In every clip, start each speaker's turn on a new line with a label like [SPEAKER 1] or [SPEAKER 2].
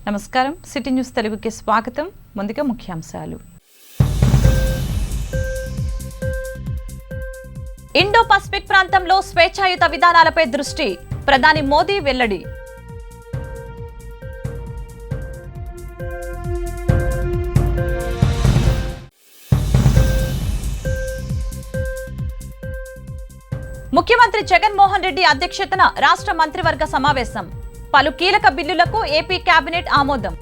[SPEAKER 1] నమస్కారం city news తెలుగుకి స్వాగతం. ముందుగా ముఖ్యాంశాలు. ఇండో పసిఫిక్ ప్రాంతంలో స్వేచ్ఛాయుత విధానాలపై దృష్టి, ప్రధాని మోదీ వెల్లడి. ముఖ్యమంత్రి జగన్మోహన్ రెడ్డి అధ్యక్షతన రాష్ట్ర మంత్రివర్గ సమావేశం. పలు కీలక బిల్లులకు ఏపీ కేబినెట్ ఆమోదం.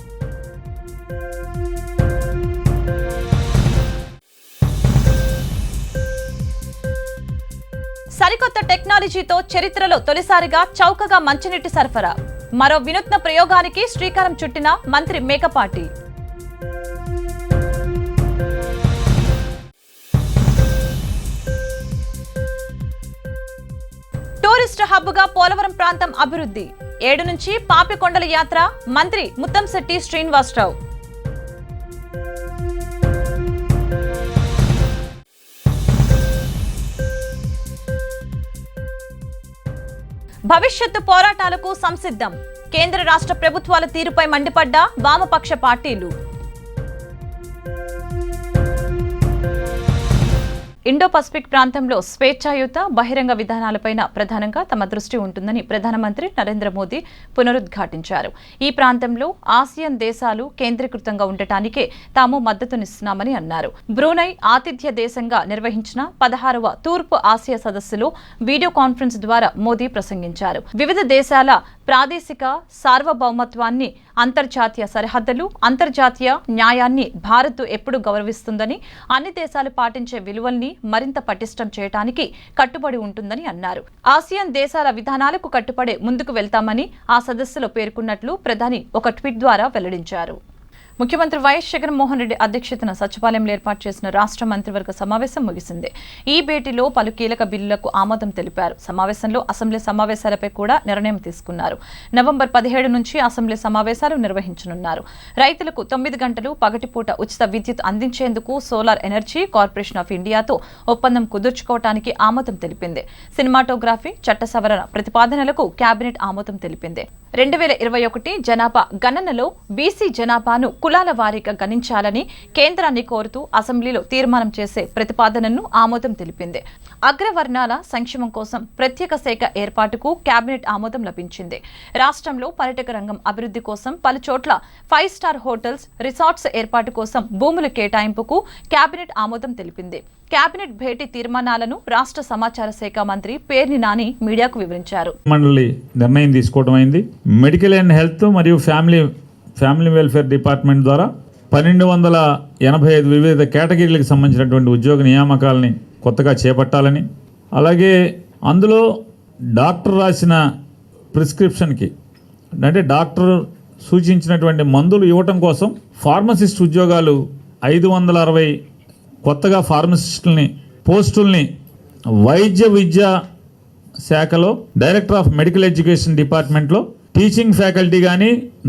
[SPEAKER 1] సరికొత్త టెక్నాలజీతో చరిత్రలో తొలిసారిగా చౌకగా మంచినీటి సరఫరా. మరో వినూత్న ప్రయోగానికి శ్రీకారం చుట్టిన మంత్రి మేకపాటి. టూరిస్ట్ హబ్గా పోలవరం ప్రాంతం అభివృద్ధి. 7 నుంచి పాపికొండల యాత్ర. మంత్రి ముత్తంశెట్టి శ్రీనివాసరావు. భవిష్యత్తు పోరాటాలకు సంసిద్ధం. కేంద్ర రాష్ట్ర ప్రభుత్వాల తీరుపై మండిపడ్డ వామపక్ష పార్టీలు. ఇండో పసిఫిక్ ప్రాంతంలో స్వేచ్ఛాయుత బహిరంగ విధానాలపైన ప్రధానంగా తమ దృష్టి ఉంటుందని ప్రధానమంత్రి నరేంద్ర మోదీ పునరుద్ఘాటించారు. ఈ ప్రాంతంలో ఆసియన్ దేశాలు కేంద్రీకృతంగా ఉండటానికే తాము మద్దతునిస్తున్నామని అన్నారు. బ్రూనై ఆతిథ్య దేశంగా నిర్వహించిన 16వ తూర్పు ఆసియా సదస్సులో వీడియో కాన్ఫరెన్స్ ద్వారా మోదీ ప్రసంగించారు. వివిధ దేశాల ప్రాదేశిక సార్వభౌమత్వాన్ని, అంతర్జాతీయ సరిహద్దులు, అంతర్జాతీయ న్యాయాన్ని భారత్ ఎప్పుడు గౌరవిస్తుందని, అన్ని దేశాలు పాటించే విలువల్ని మరింత పటిష్టం చేయడానికి కట్టుబడి ఉంటుందని అన్నారు. ఆసియన్ దేశాల విధానాలకు కట్టుబడే ముందుకు వెళ్తామని ఆ సదస్సులో పేర్కొన్నట్లు ప్రధాని ఒక ట్వీట్ ద్వారా వెల్లడించారు. ముఖ్యమంత్రి వైఎస్ జగన్మోహన్ రెడ్డి అధ్యక్షతన సచివాలయంలో ఏర్పాటు చేసిన రాష్ట్ర మంత్రివర్గ సమావేశం ముగిసింది. ఈ భేటీలో పలు కీలక బిల్లులకు ఆమోదం తెలిపారు. సమావేశంలో అసెంబ్లీ సమావేశాలపై కూడా నిర్ణయం తీసుకున్నారు. నవంబర్ 17 నుంచి అసెంబ్లీ సమావేశాలు నిర్వహించనున్నారు. రైతులకు 9 గంటలు పగటిపూట ఉచిత విద్యుత్ అందించేందుకు సోలార్ ఎనర్జీ కార్పొరేషన్ ఆఫ్ ఇండియాతో ఒప్పందం కుదుర్చుకోవడానికి ఆమోదం తెలిపింది. సినిమాటోగ్రఫీ చట్ట సవరణ ప్రతిపాదనలకు కేబినెట్ ఆమోదం తెలిపింది. 2021 జనాభా గణనలో బీసీ జనాభాను కులాల వారీగా గణించాలని కేంద్రాన్ని కోరుతూ అసెంబ్లీలో తీర్మానం చేసే ప్రతిపాదనను ఆమోదం తెలిపింది. అగ్రవర్ణాల సంక్షేమం కోసం ప్రత్యేక శాఖ ఏర్పాటుకు కేబినెట్ ఆమోదం లభించింది. రాష్ట్రంలో పర్యాటక రంగం అభివృద్ధి కోసం పలు చోట్ల 5 స్టార్ హోటల్స్, రిసార్ట్స్ ఏర్పాటు కోసం భూముల కేటాయింపుకు కేబినెట్ ఆమోదం తెలిపింది. కేబినెట్ భేటీ తీర్మానాలను రాష్ట్ర సమాచార శాఖ మంత్రి పేర్ని నాని మీడియాకు వివరించారు.
[SPEAKER 2] మండలి నిర్ణయం తీసుకోవడం అయింది. మెడికల్ అండ్ హెల్త్ మరియు ఫ్యామిలీ వెల్ఫేర్ డిపార్ట్మెంట్ ద్వారా 1285 వివిధ కేటగిరీలకు సంబంధించినటువంటి ఉద్యోగ నియామకాలని కొత్తగా చేపట్టాలని, అలాగే అందులో డాక్టర్ రాసిన ప్రిస్క్రిప్షన్కి అంటే డాక్టర్ సూచించినటువంటి మందులు ఇవ్వటం కోసం ఫార్మసిస్ట్ ఉద్యోగాలు 560 కొత్తగా ఫార్మసిస్టుల్ని పోస్టుల్ని వైద్య విద్యా శాఖలో డైరెక్టర్ ఆఫ్ మెడికల్ ఎడ్యుకేషన్ డిపార్ట్మెంట్లో టీచింగ్ ఫ్యాకల్టీ కానీ,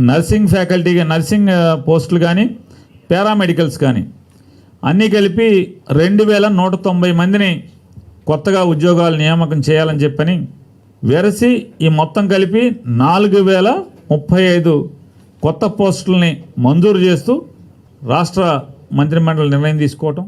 [SPEAKER 2] నర్సింగ్ పోస్టులు కానీ, పారామెడికల్స్ కానీ అన్నీ కలిపి 2190 మందిని కొత్తగా ఉద్యోగాలు నియామకం చేయాలని చెప్పని వెరసి ఈ మొత్తం కలిపి 4035 కొత్త పోస్టుల్ని మంజూరు చేస్తూ రాష్ట్ర మంత్రిమండలి నిర్ణయం తీసుకోవటం.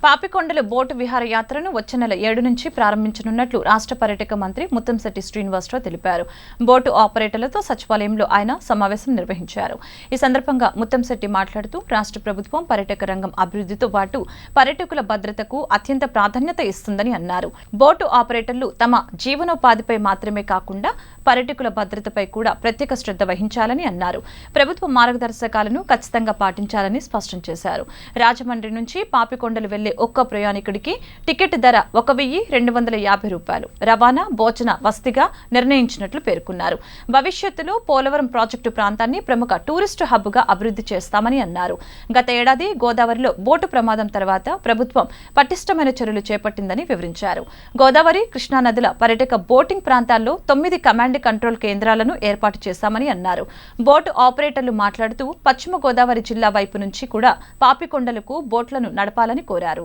[SPEAKER 1] పాపికొండల బోటు విహారయాత్రను వచ్చే నెల 7 నుంచి ప్రారంభించనున్నట్లు రాష్ట్ర పర్యాటక మంత్రి ముత్తంశెట్టి శ్రీనివాసరావు తెలిపారు. బోటు ఆపరేటర్లతో సచివాలయంలో ఆయన సమావేశం నిర్వహించారు. ఈ సందర్భంగా ముత్తంశెట్టి మాట్లాడుతూ రాష్ట్ర ప్రభుత్వం పర్యాటక రంగం అభివృద్ధితో పాటు పర్యాటకుల భద్రతకు అత్యంత ప్రాధాన్యత ఇస్తుందని అన్నారు. బోటు ఆపరేటర్లు తమ జీవనోపాధిపై మాత్రమే కాకుండా పర్యాటకుల భద్రతపై కూడా ప్రత్యేక శ్రద్ధ వహించాలని అన్నారు. ప్రభుత్వ మార్గదర్శకాలను ఖచ్చితంగా పాటించాలని స్పష్టం చేశారు. రాజమండ్రి నుంచి పాపికొండలు వెళ్లే ఒక్క ప్రయాణికుడికి టికెట్ ధర 1250 రూపాయలు. రవాణా, భోజన వసతిగా నిర్ణయించినట్లు పేర్కొన్నారు. భవిష్యత్తులో పోలవరం ప్రాజెక్టు ప్రాంతాన్ని ప్రముఖ టూరిస్టు హబ్గా అభివృద్ధి చేస్తామని అన్నారు. గత ఏడాది గోదావరిలో బోటు ప్రమాదం తర్వాత ప్రభుత్వం పటిష్టమైన చర్యలు చేపట్టిందని వివరించారు. గోదావరి, కృష్ణానదుల పర్యాటక బోటింగ్ ప్రాంతాల్లో 9 కమాండ్ కంట్రోల్ కేంద్రాలను ఏర్పాటు చేశామని అన్నారు. బోటు ఆపరేటర్లు మాట్లాడుతూ పశ్చిమ గోదావరి జిల్లా వైపు నుంచి కూడా పాపికొండలకు బోట్లను నడపాలని కోరారు.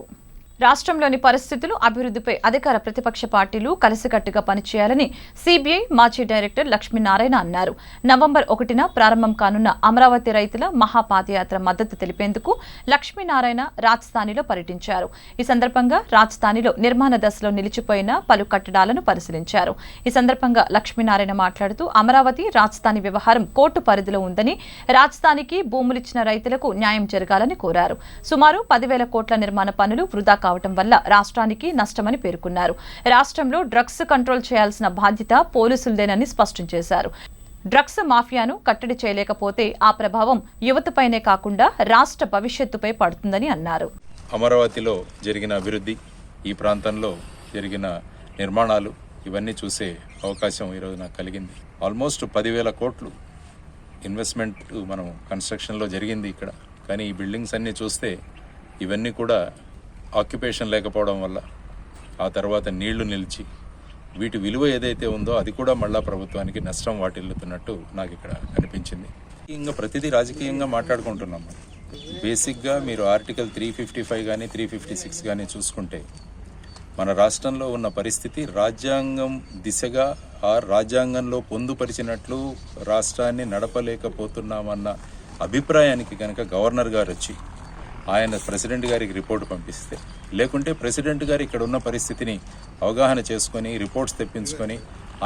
[SPEAKER 1] రాష్ట్రంలోని పరిస్థితులు అభివృద్ధిపై అధికార ప్రతిపక్ష పార్టీలు కలిసికట్టుగా పనిచేయాలని సిబిఐ మాజీ డైరెక్టర్ లక్ష్మీనారాయణ అన్నారు. నవంబర్ 1న ప్రారంభం కానున్న అమరావతి రైతుల మహాపాదయాత్ర మద్దతు తెలిపేందుకు లక్ష్మీనారాయణ రాజధానిలో పర్యటించారు. ఈ సందర్భంగా రాజధానిలో నిర్మాణ దశలో నిలిచిపోయిన పలు కట్టడాలను పరిశీలించారు. ఈ సందర్భంగా లక్ష్మీనారాయణ మాట్లాడుతూ అమరావతి రాజధాని వ్యవహారం కోర్టు పరిధిలో ఉందని, రాజధానికి భూములిచ్చిన రైతులకు న్యాయం జరగాలని కోరారు. సుమారు 10,000 కోట్ల నిర్మాణ పనులు వృధా కావటం వల్ల రాష్ట్రానికి నష్టమని పేర్కొన్నారు. రాష్ట్రంలో డ్రగ్స్ కంట్రోల్ చేయాల్సిన బాధ్యత పోలీసులదేనని స్పష్టం చేశారు. డ్రగ్స్ మాఫియాను కట్టడి చేయలేకపోతే ఆ ప్రభావం యువతపైనే కాకుండా రాష్ట్ర భవిష్యత్తుపై పడుతుందని అన్నారు.
[SPEAKER 3] అమరావతిలో జరిగిన అభివృద్ధి, ఈ ప్రాంతంలో జరిగిన నిర్మాణాలు ఇవన్నీ చూసే అవకాశం ఈరోజు నాకు కలిగింది. ఆల్మోస్ట్ 10,000 కోట్లు ఇన్వెస్ట్మెంట్ మనం కన్స్ట్రక్షన్లో జరిగింది ఇక్కడ. కానీ ఈ బిల్డింగ్స్ అన్నీ చూస్తే ఇవన్నీ కూడా ఆక్యుపేషన్ లేకపోవడం వల్ల, ఆ తర్వాత నీళ్లు నిలిచి వీటి విలువ ఏదైతే ఉందో అది కూడా మళ్ళా ప్రభుత్వానికి నష్టం వాటిల్లుతున్నట్టు నాకు ఇక్కడ కనిపించింది. ఇంకా ప్రతిదీ రాజకీయంగా మాట్లాడుకుంటున్నాం. బేసిక్గా మీరు ఆర్టికల్ 355 కానీ 356 కానీ చూసుకుంటే మన రాష్ట్రంలో ఉన్న పరిస్థితి రాజ్యాంగం దిశగా ఆ రాజ్యాంగంలో పొందుపరిచినట్లు రాష్ట్రాన్ని నడపలేకపోతున్నామన్న అభిప్రాయానికి కనుక గవర్నర్ గారు వచ్చి ఆయన ప్రెసిడెంట్ గారికి రిపోర్ట్ పంపిస్తే, లేకుంటే ప్రెసిడెంట్ గారు ఇక్కడ ఉన్న పరిస్థితిని అవగాహన చేసుకొని రిపోర్ట్స్ తెప్పించుకొని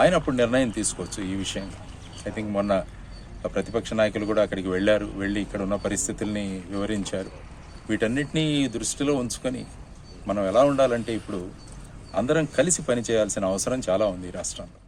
[SPEAKER 3] ఆయన అప్పుడు నిర్ణయం తీసుకోవచ్చు ఈ విషయంగా. ఐ థింక్ మొన్న ప్రతిపక్ష నాయకులు కూడా అక్కడికి వెళ్ళి ఇక్కడ ఉన్న పరిస్థితుల్ని వివరించారు. వీటన్నిటినీ దృష్టిలో ఉంచుకొని మనం ఎలా ఉండాలంటే ఇప్పుడు అందరం కలిసి పనిచేయాల్సిన అవసరం చాలా ఉంది ఈ రాష్ట్రంలో.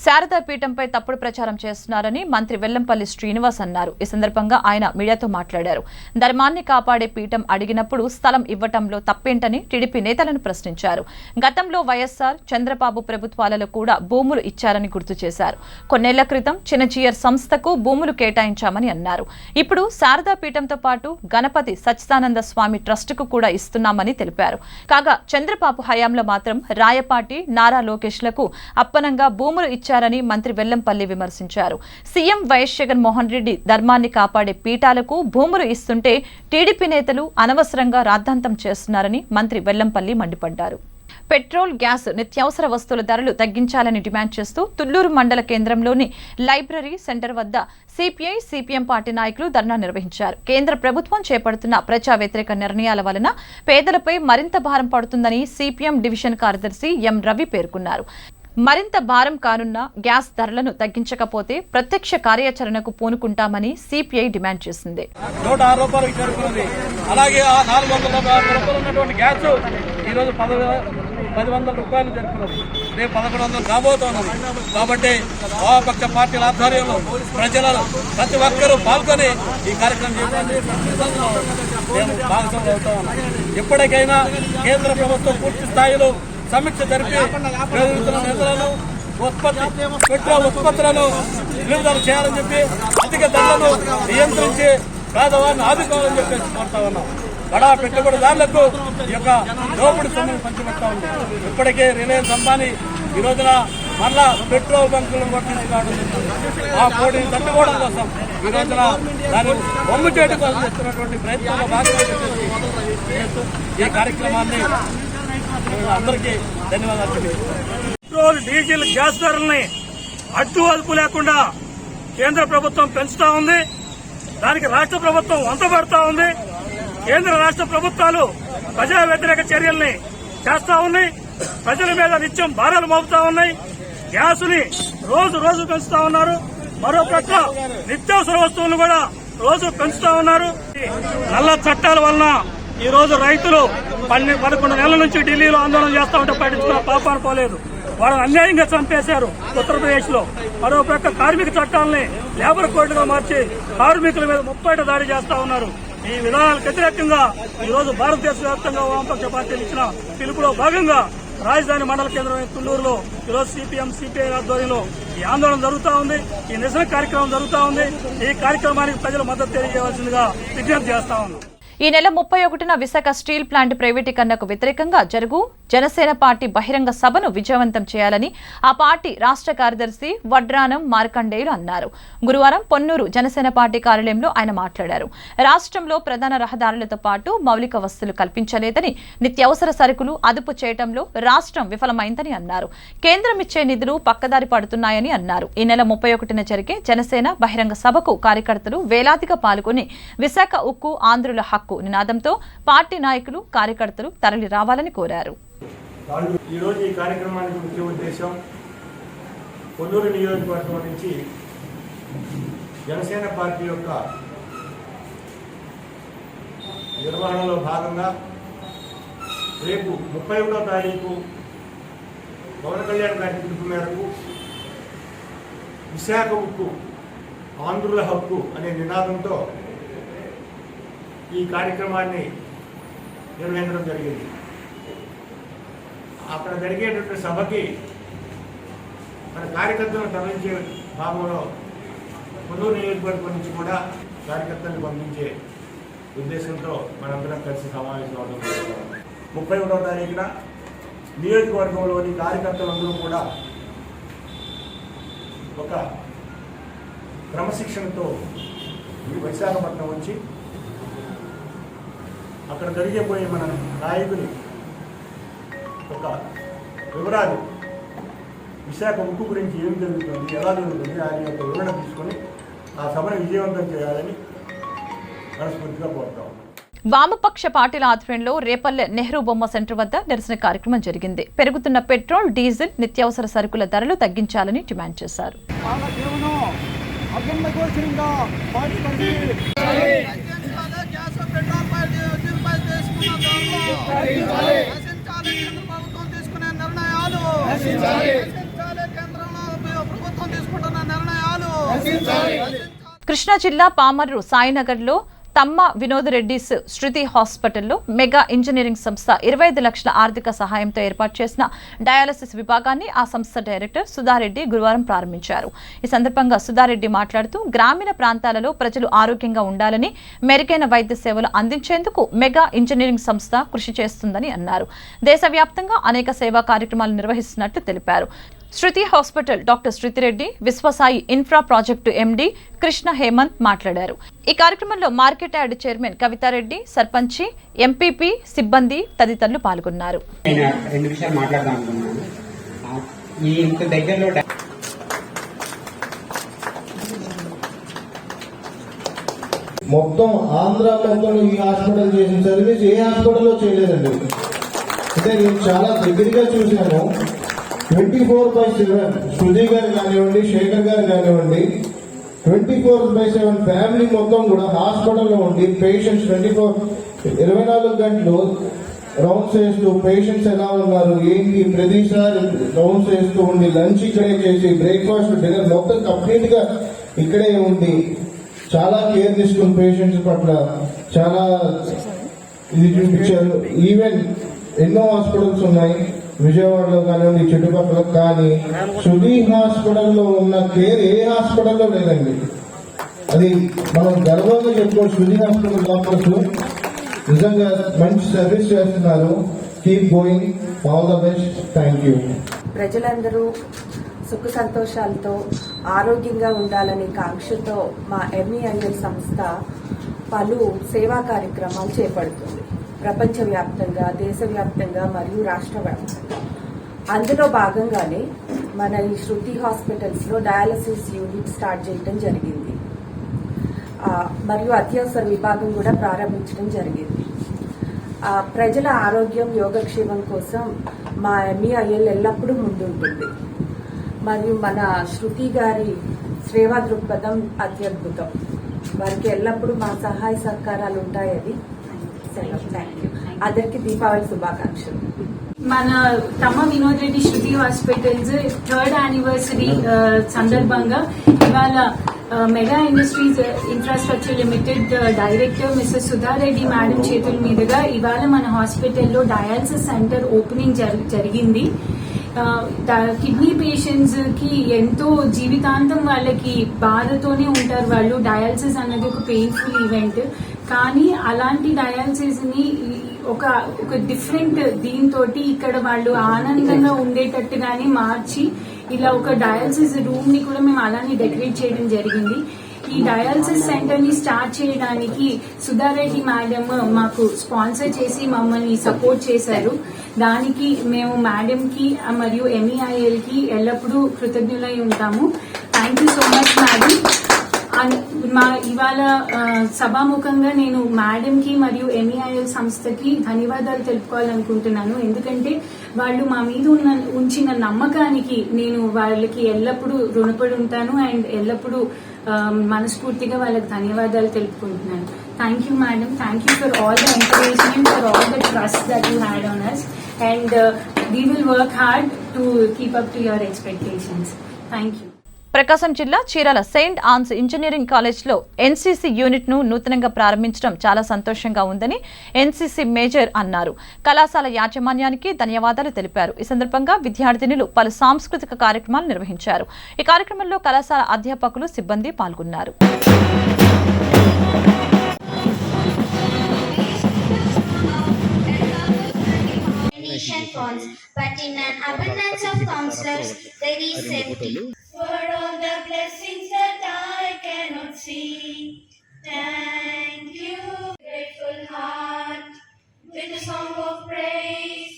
[SPEAKER 1] శారదా పీఠంపై తప్పుడు ప్రచారం చేస్తున్నారని మంత్రి వెల్లంపల్లి శ్రీనివాస్ అన్నారు. ఈ సందర్భంగా ఆయన మీడియాతో మాట్లాడారు. ధర్మాన్ని కాపాడే పీఠం అడిగినప్పుడు స్థలం ఇవ్వటంలో తప్పేంటని టీడీపీ నేతలను ప్రశ్నించారు. గతంలో వైఎస్ఆర్, చంద్రబాబు ప్రభుత్వాలలో కూడా భూములు ఇచ్చారని గుర్తు చేశారు. కొన్నేళ్ల క్రితం చిన్నచీయర్ సంస్థకు భూములు కేటాయించామని అన్నారు. ఇప్పుడు శారదా పీఠంతో పాటు గణపతి సచ్చిదానంద స్వామి ట్రస్టుకు కూడా ఇస్తున్నామని తెలిపారు. కాగా చంద్రబాబు హయాంలో మాత్రం రాయపాటి, నారా లోకేష్లకు అప్పనంగా భూములు ఇచ్చారని మంత్రి వెల్లంపల్లి విమర్శించారు. సీఎం వైఎస్ జగన్మోహన్ రెడ్డి ధర్మాన్ని కాపాడే పీఠాలకు భూములు ఇస్తుంటే టీడీపీ నేతలు అనవసరంగా రాద్ధాంతం చేస్తున్నారని మంత్రి వెల్లంపల్లి మండిపడ్డారు. పెట్రోల్, గ్యాస్, నిత్యావసర వస్తువుల ధరలు తగ్గించాలని డిమాండ్ చేస్తూ తుళ్లూరు మండల కేంద్రంలోని లైబ్రరీ సెంటర్ వద్ద సిపిఐ, సిపిఎం పార్టీ నాయకులు ధర్నా నిర్వహించారు. కేంద్ర ప్రభుత్వం చేపడుతున్న ప్రజా వ్యతిరేక నిర్ణయాల వలన పేదలపై మరింత భారం పడుతుందని సిపిఎం డివిజన్ కార్యదర్శి ఎం రవి పేర్కొన్నారు. మరింత భారం కానున్న గ్యాస్ ధరలను తగ్గించకపోతే ప్రత్యక్ష కార్యాచరణకు పూనుకుంటామని సిపిఐ డిమాండ్ చేసింది.
[SPEAKER 4] 106 రూపాయలకు చేరుకున్నది. అలాగే 460 రూపాయలు ఉన్నటువంటి గ్యాస్ ఈరోజు 1,100 రూపాయలు జరుపుకున్నది. రేపు 1,100 కాబోతున్నది. కాబట్టి వామపక్ష పార్టీల ఆధ్వర్యంలో ప్రజలు ప్రతి ఒక్కరూ పాల్గొని ఈ కార్యక్రమం చేయడానికి మేము భాగస్వాములు అవుతా ఉన్నాం. ఎప్పటికైనా కేంద్ర ప్రభుత్వం పూర్తి స్థాయిలో సమీక్ష జరిపి పెరుగుతున్న నిధులను పెట్రోల్ ఉత్పత్తులను విడుదల చేయాలని చెప్పి అధిక ధరలను నియంత్రించి పేదవారిని ఆదుకోవాలని చెప్పేసి కోరుతా ఉన్నాం. బడా పెట్టుబడిదారులకు ఈ యొక్క దోపిడీ సొమ్మును పంచిపెడతా ఉంది. ఇప్పటికే రిలయన్స్ అంబానీ ఈ రోజున మళ్ళా పెట్రోల్ బంకులను వర్తించుకోవడం జరుగుతుంది. ఆ పోటీని తట్టుకోవడం కోసం ఈ రోజున దాన్ని బొమ్ము చేయడం కోసం చేస్తున్నటువంటి ప్రయత్నంలో భాగంగా ఈ కార్యక్రమాన్ని అందరికీ ధన్యవాదాలు. పెట్రోల్, డీజిల్, గ్యాస్ ధరల్ని అడ్డు అదుపు లేకుండా కేంద్ర ప్రభుత్వం పెంచుతా ఉంది. దానికి రాష్ట్ర ప్రభుత్వం వంతపడతా ఉంది. కేంద్ర రాష్ట్ర ప్రభుత్వాలు ప్రజా వ్యతిరేక చర్యల్ని చేస్తా ఉన్నాయి. ప్రజల మీద నిత్యం భారాలు మోపుతా ఉన్నాయి. గ్యాసుని రోజు రోజు పెంచుతా ఉన్నారు. మరో ప్రక్క నిత్యావసర వస్తువులను కూడా రోజు పెంచుతా ఉన్నారు. నల్ల చట్టాల వలన ఈ రోజు రైతులు 11 నెలల నుంచి ఢిల్లీలో ఆందోళన చేస్తా ఉంటే పట్టించుకున్న పాపాన పోలేదు. వాళ్ళని అన్యాయంగా చంపేశారు ఉత్తరప్రదేశ్ లో. మరో ప్రక్క కార్మిక చట్టాలని లేబర్ కోడ్లుగా మార్చి కార్మికుల మీద ముప్పేట దాడి చేస్తా ఉన్నారు. ఈ విధానాలకు వ్యతిరేకంగా ఈ రోజు భారతదేశ వ్యాప్తంగా వామపక్ష పార్టీలు ఇచ్చిన పిలుపులో భాగంగా రాజధాని మండల కేంద్రమైన తుళ్లూరులో ఈరోజు సిపిఎం, సిపిఐ ఆధ్వర్యంలో ఈ ఆందోళన జరుగుతూ ఉంది. ఈ నిరసన కార్యక్రమం జరుగుతూ ఉంది. ఈ కార్యక్రమానికి ప్రజలు మద్దతు తెలియజేయవలసిందిగా విజ్ఞప్తి చేస్తా ఉన్నాం.
[SPEAKER 1] ఈ నెల 31న విశాఖ స్టీల్ ప్లాంట్ ప్రైవేటీకరణకు వ్యతిరేకంగా జరుగు జనసేన పార్టీ బహిరంగ సభను విజయవంతం చేయాలని ఆ పార్టీ రాష్ట్ర కార్యదర్శి వడ్రానం మార్కండేయులు అన్నారు. గురువారం పొన్నూరు జనసేన పార్టీ కార్యాలయంలో ఆయన మాట్లాడారు. రాష్ట్రంలో ప్రధాన రహదారులతో పాటు మౌలిక వసతులు కల్పించలేదని, నిత్యావసర సరుకులు అదుపు చేయడంలో రాష్ట్రం విఫలమైందని అన్నారు. కేంద్రం ఇచ్చే నిధులు పక్కదారి పడుతున్నాయని అన్నారు. ఈ నెల 31న జరిగే జనసేన బహిరంగ సభకు కార్యకర్తలు వేలాదిగా పాల్గొని విశాఖ ఉక్కు ఆంధ్రుల హక్కు నినాదంతో పార్టీ నాయకులు కార్యకర్తలు తరలి రావాలని కోరారు.
[SPEAKER 5] ఈరోజు ఈ కార్యక్రమానికి ముఖ్య ఉద్దేశం పొన్నూరు నియోజకవర్గం నుంచి జనసేన పార్టీ యొక్క నిర్వహణలో భాగంగా రేపు 31వ తారీఖు పవన్ కళ్యాణ్ గారి పిలుపు మేరకు విశాఖ ఉక్కు ఆంధ్రుల హక్కు అనే నినాదంతో ఈ కార్యక్రమాన్ని నిర్వహించడం జరిగింది. అక్కడ జరిగేటువంటి సభకి మన కార్యకర్తలను తరలించే భాగంలో పొన్నూరు నియోజకవర్గం నుంచి కూడా కార్యకర్తలను పంపించే ఉద్దేశంతో మనందరం కలిసి సమావేశం అవడం జరుగుతుంది. 31వ తారీఖున నియోజకవర్గంలోని కార్యకర్తలందరూ కూడా ఒక క్రమశిక్షణతో ఈ విశాఖపట్నం వచ్చి అక్కడ జరిగిపోయే మన నాయకుని ఒక వివరాలు, విశాఖ ఉక్కు గురించి ఏం జరుగుతుంది, ఎలా జరుగుతుంది, ఆయన యొక్క వివరణ తీసుకొని ఆ సభను విజయవంతం చేయాలని మనస్ఫూర్తిగా కోరుతాం.
[SPEAKER 1] వామపక్ష పార్టీల ఆధ్వర్యంలో రేపల్లె నెహ్రూ బొమ్మ సెంటర్ వద్ద నిరసన కార్యక్రమం జరిగింది. పెరుగుతున్న పెట్రోల్, డీజిల్, నిత్యావసర సరుకుల ధరలు తగ్గించాలని డిమాండ్ చేశారు. కృష్ణా జిల్లా పామర్రు సాయినగర్లో తమ్మ వినోదరెడ్డిస్ శృతి హాస్పిటల్లో మెగా ఇంజనీరింగ్ సంస్థ 25 లక్షల ఆర్థిక సహాయంతో ఏర్పాటు చేసిన డయాలసిస్ విభాగాన్ని ఆ సంస్థ డైరెక్టర్ సుధారెడ్డి గురువారం ప్రారంభించారు. ఈ సందర్భంగా సుధారెడ్డి మాట్లాడుతూ గ్రామీణ ప్రాంతాలలో ప్రజలు ఆరోగ్యంగా ఉండాలని, మెరుగైన వైద్య సేవలు అందించేందుకు మెగా ఇంజనీరింగ్ సంస్థ కృషి చేస్తుందని అన్నారు. దేశవ్యాప్తంగా అనేక సేవా కార్యక్రమాలు నిర్వహిస్తున్నట్లు తెలిపారు. Shruti hospital doctor Shruti Reddy, Vishwasai infra project MD Krishna Hemanth మాట్లాడారు. ఈ కార్యక్రమంలో మార్కెట్ యార్డ్ చైర్మన్ కవితారెడ్డి, సర్పంచి, ఎంపీపీ, సిబ్బంది తదితరులు పాల్గొన్నారు.
[SPEAKER 6] మొత్తం ఆంధ్ర మొత్తంలో ఈ హాస్పిటల్ చేసిన సర్వీస్ ఏ హాస్పిటల్లో చేయలేదండి. అంటే నేను చాలా దగ్గరగా చూశాను. 24/7 శృతి గారు కానివ్వండి, శేఖర్ గారు కానివ్వండి, 24/7 ఫ్యామిలీ మొత్తం కూడా హాస్పిటల్లో ఉండి పేషెంట్స్ 24 గంటలు రౌండ్స్ వేస్తూ పేషెంట్స్ ఎలా ఉన్నారు ఏంటి ప్రతిసారి రౌండ్స్ వేస్తూ ఉండి, లంచ్ ఇక్కడే చేసి, బ్రేక్ఫాస్ట్, డిన్నర్ మొత్తం కంప్లీట్ గా ఇక్కడే ఉండి చాలా కేర్ తీసుకుని పేషెంట్స్ పట్ల చాలా ఇది చూపించారు. ఈవెన్ ఎన్నో హాస్పిటల్స్ ఉన్నాయి విజయవాడలో కానివ్వండి, చుట్టుపక్కల, కానీ శృతి హాస్పిటల్లో ఉన్న కేర్ ఏ హాస్పిటల్లో లేదండి. అది మనం గర్వంగా చెప్పుకోవచ్చు. శృతి హాస్పిటల్ డాక్టర్స్ నిజంగా మంచి సర్వీస్ చేస్తున్నారు. Keep going, all the best, thank you.
[SPEAKER 7] ప్రజలందరూ సుఖ సంతోషాలతో ఆరోగ్యంగా ఉండాలని కాంక్షతో మా ఎంఈఐఎల్ సంస్థ పలు సేవా కార్యక్రమాలు చేపడుతుంది. ప్రపంచవ్యాప్తంగా, దేశవ్యాప్తంగా మరియు రాష్ట్ర వ్యాప్తంగా. అందులో భాగంగానే మన ఈ శృతి హాస్పిటల్స్లో డయాలసిస్ యూనిట్ స్టార్ట్ చేయడం జరిగింది. మరియు అత్యవసర విభాగం కూడా ప్రారంభించడం జరిగింది. ప్రజల ఆరోగ్యం, యోగక్షేమం కోసం మా ఎంఈఐఎల్ ఎల్లప్పుడూ ముందుంటుంది. మరియు మన శృతి గారి సేవా దృక్పథం అత్యద్భుతం. వారికి ఎల్లప్పుడూ మా సహాయ సహకారాలు ఉంటాయని అందరికి దీపావళి శుభాకాంక్షలు.
[SPEAKER 8] మన తమ్మ Vinod Reddy Shruti hospitals 3rd anniversary సందర్భంగా ఇవాళ mega industries infrastructure limited director Mrs Sudha Reddy madam చేతుల మీదుగా ఇవాళ మన హాస్పిటల్లో డయాలసిస్ సెంటర్ ఓపెనింగ్ జరిగింది. కిడ్నీ పేషెంట్స్కి ఎంతో జీవితాంతం వాళ్ళకి బాధతోనే ఉంటారు వాళ్ళు. డయాలసిస్ అన్నది ఒక పెయిన్ఫుల్ ఈవెంట్, కానీ అలాంటి డయాలసిస్ని ఒక డిఫరెంట్ దీంతో ఇక్కడ వాళ్ళు ఆనందంగా ఉండేటట్టుగానే మార్చి ఇలా ఒక డయాలసిస్ రూమ్ని కూడా మేము అలానే డెకరేట్ చేయడం జరిగింది. ఈ డయాలసిస్ సెంటర్ ని స్టార్ట్ చేయడానికి సుధారెడ్డి మేడం మాకు స్పాన్సర్ చేసి మమ్మల్ని సపోర్ట్ చేశారు. దానికి మేము మేడం కి మరియు MEIL కి ఎల్లప్పుడూ కృతజ్ఞులై ఉంటాము. Thank you so much madam. ఇవాళ సభాముఖంగా నేను మేడం కి మరియు MEIL సంస్థకి ధన్యవాదాలు తెలుపుకోవాలనుకుంటున్నాను. ఎందుకంటే వాళ్ళు మా మీద ఉంచిన నమ్మకానికి నేను వాళ్ళకి ఎల్లప్పుడూ రుణపడి ఉంటాను అండ్ ఎల్లప్పుడూ మనస్ఫూర్తిగా వాళ్ళకి ధన్యవాదాలు తెలుపుకుంటున్నాను. Thank you madam. Thank you for all the encouragement, for all the trust that you had on us, and we will work hard to keep up to your expectations. Thank you.
[SPEAKER 1] Prakasam జిల్లా Chirala saint Ann's engineering కాలేజ్లో NCC యూనిట్ను నూతనంగా ప్రారంభించడం చాలా సంతోషంగా ఉందని NCC major అన్నారు. కళాశాల యాజమాన్యానికి ధన్యవాదాలు తెలిపారు. ఈ సందర్భంగా విద్యార్థినులు పలు సాంస్కృతిక కార్యక్రమాలు నిర్వహించారు. ఈ కార్యక్రమంలో కళాశాల అధ్యాపకులు, సిబ్బంది పాల్గొన్నారు.
[SPEAKER 9] But in an abundance of counselors, there is safety. For all the blessings that I cannot see, thank you. Grateful heart, with a song of praise,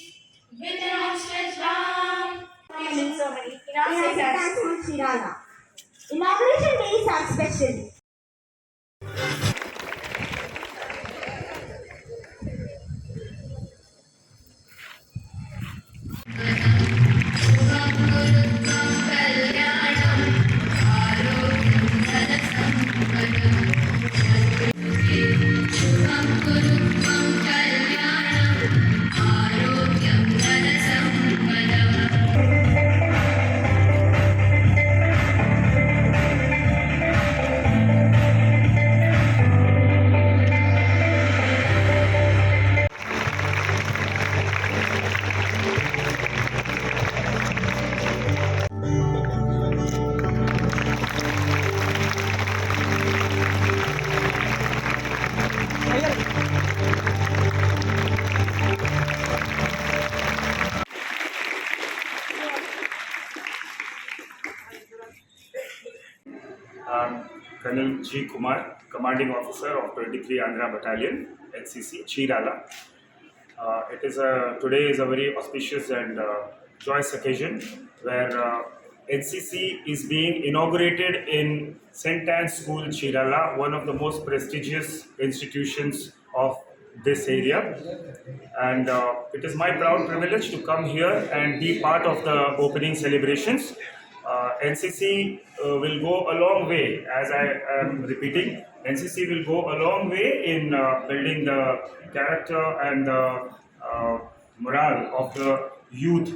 [SPEAKER 9] with an outstretched arm. So many. Inauguration days are special.
[SPEAKER 10] Colonel G. Kumar, Commanding Officer of 23 Andhra Battalion, NCC, Chirala. Today is a very auspicious and joyous occasion where NCC is being inaugurated in St. Anne's School, Chirala, one of the most prestigious institutions of this area. And it is my proud privilege to come here and be part of the opening celebrations. NCC will go a long way, as I am repeating, NCC will go a long way in building the character and the morale of the youth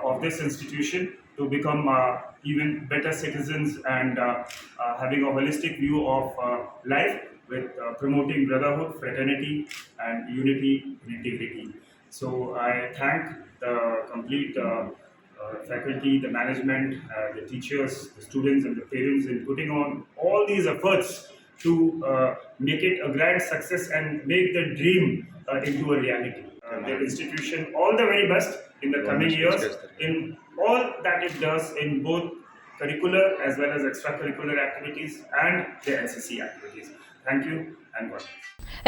[SPEAKER 10] of this institution to become even better citizens and having a holistic view of life with promoting brotherhood, fraternity and unity and integrity. So I thank the complete faculty, the management, the teachers, the students and the parents in putting on all these efforts to make it a grand success and make the dream into a reality. The institution all the very best in the coming years in all that it does in both curricular as well as extracurricular activities and the NCC activities. Thank you and God.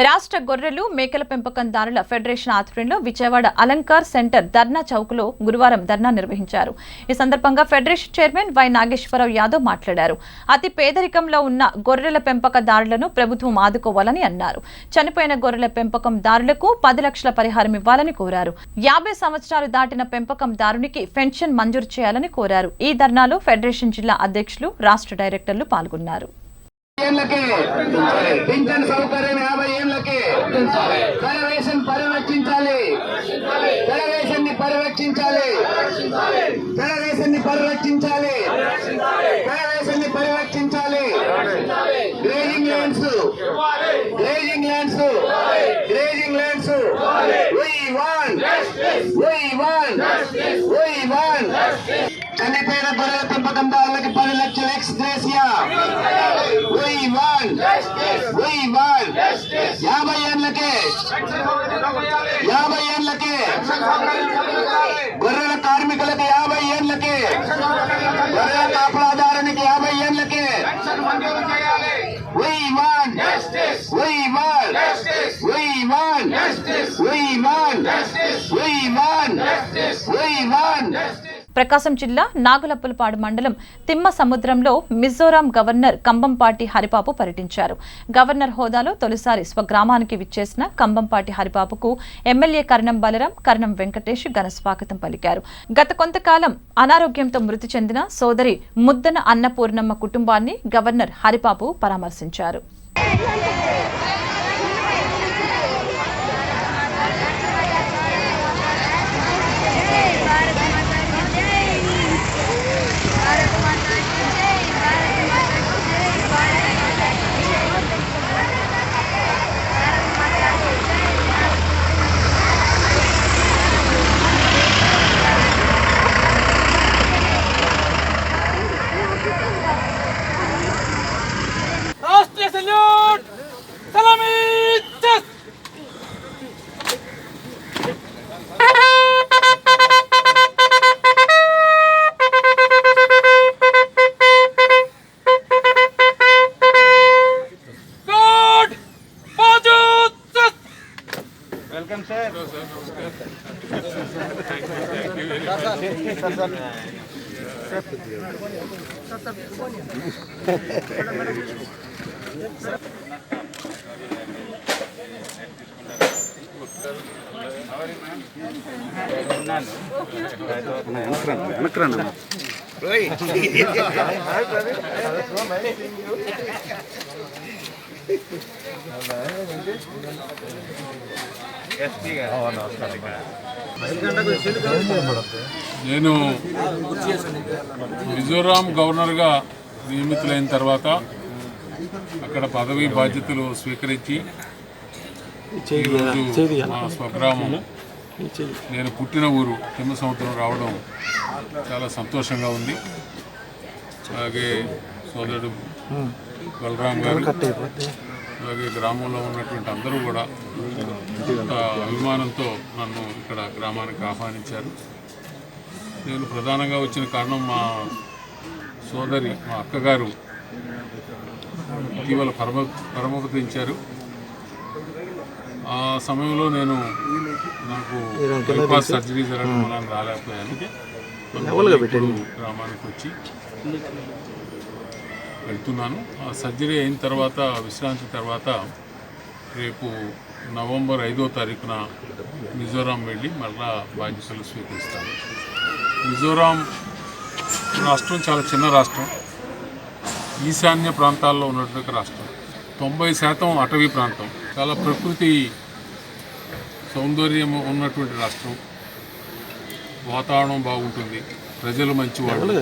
[SPEAKER 1] రాష్ట్ర గొర్రెలు మేకల పెంపకందారుల federation ఆధ్వర్యంలో Vijayawada Alankar centre Dharna చౌక్లో గురువారం ధర్నా నిర్వహించారు. ఈ సందర్భంగా federation chairman Y Nageswara Rao Yadav మాట్లాడారు. అతి పేదరికంలో ఉన్న గొర్రెల పెంపకదారులను ప్రభుత్వం ఆదుకోవాలని అన్నారు. చనిపోయిన గొర్రెల పెంపకందారులకు 10 లక్షల పరిహారం ఇవ్వాలని కోరారు. 50 సంవత్సరాలు దాటిన పెంపకందారునికి పెన్షన్ మంజూరు చేయాలని కోరారు. ఈ ధర్నాలో ఫెడరేషన్ జిల్లా అధ్యక్షులు, రాష్ట్ర డైరెక్టర్లు పాల్గొన్నారు.
[SPEAKER 6] పింఛన్ సౌకర్యం 50 ఏళ్లకి ఫెడరేషన్ పరిరక్షించాలి, ఫెడరేషన్ ని పరిరక్షించాలి, ఫెడరేషన్ ని పరిరక్షించాలి, ఫెడరేషన్ ని పరిరక్షించాలి. Grazing lands, grazing lands, grazing lands. We want, we want, we want పెన్షన్దారులకి 10 లక్షల ఎక్స్ గ్రేసియా. We want 50 ఏళ్ళకే గొర్రెల కార్మికులకి 50 ఏళ్ళకి గొర్రెల కాపలాదారునికి 50 ఏళ్ళకి We want
[SPEAKER 1] ప్రకాశం జిల్లా నాగులప్పలపాడు మండలం తిమ్మ సముద్రంలో మిజోరాం గవర్నర్ కంబంపాటి హరిబాబు పర్యటించారు. గవర్నర్ హోదాలో తొలిసారి స్వగ్రామానికి విచ్చేసిన కంబంపాటి హరిబాబుకు ఎమ్మెల్యే కరణం బలరాం, కరణం వెంకటేష్ ఘన స్వాగతం పలికారు. గత కొంతకాలం అనారోగ్యంతో మృతి చెందిన సోదరి ముద్దన అన్నపూర్ణమ్మ కుటుంబాన్ని గవర్నర్ హరిబాబు పరామర్శించారు.
[SPEAKER 4] రాష్ట్రీయ సల్యూట్ సలామీ చెస్. గుడ్ బాజు చెస్. Welcome sir.
[SPEAKER 11] నేను మిజోరాం గవర్నర్గా నియమితులైన తర్వాత అక్కడ పదవీ బాధ్యతలు స్వీకరించి ఈరోజు మా స్వగ్రామం నేను పుట్టిన ఊరు తిమ్మ సముద్రం రావడం చాలా సంతోషంగా ఉంది. అలాగే సోదరుడు బలరాం గారు, అలాగే గ్రామంలో ఉన్నటువంటి అందరూ కూడా అభిమానంతో నన్ను ఇక్కడ గ్రామానికి ఆహ్వానించారు. నేను ప్రధానంగా వచ్చిన కారణం మా సోదరి, మా అక్కగారు ఇటీవల పరమపదించారు. ఆ సమయంలో నాకు బైపాస్ సర్జరీ జరగడం వల్ల రాలేకపోయాను. గ్రామానికి వచ్చి వెళ్తున్నాను. ఆ సర్జరీ అయిన తర్వాత, విశ్రాంతి తర్వాత రేపు నవంబర్ 5వ తారీఖున మిజోరాం వెళ్ళి మళ్ళా బాధ్యతలు స్వీకరిస్తాను. మిజోరాం రాష్ట్రం చాలా చిన్న రాష్ట్రం, ఈశాన్య ప్రాంతాల్లో ఉన్నటువంటి రాష్ట్రం. 90% అటవీ ప్రాంతం, చాలా ప్రకృతి సౌందర్యం ఉన్నటువంటి రాష్ట్రం. వాతావరణం బాగుంటుంది, ప్రజలు మంచివాళ్ళు.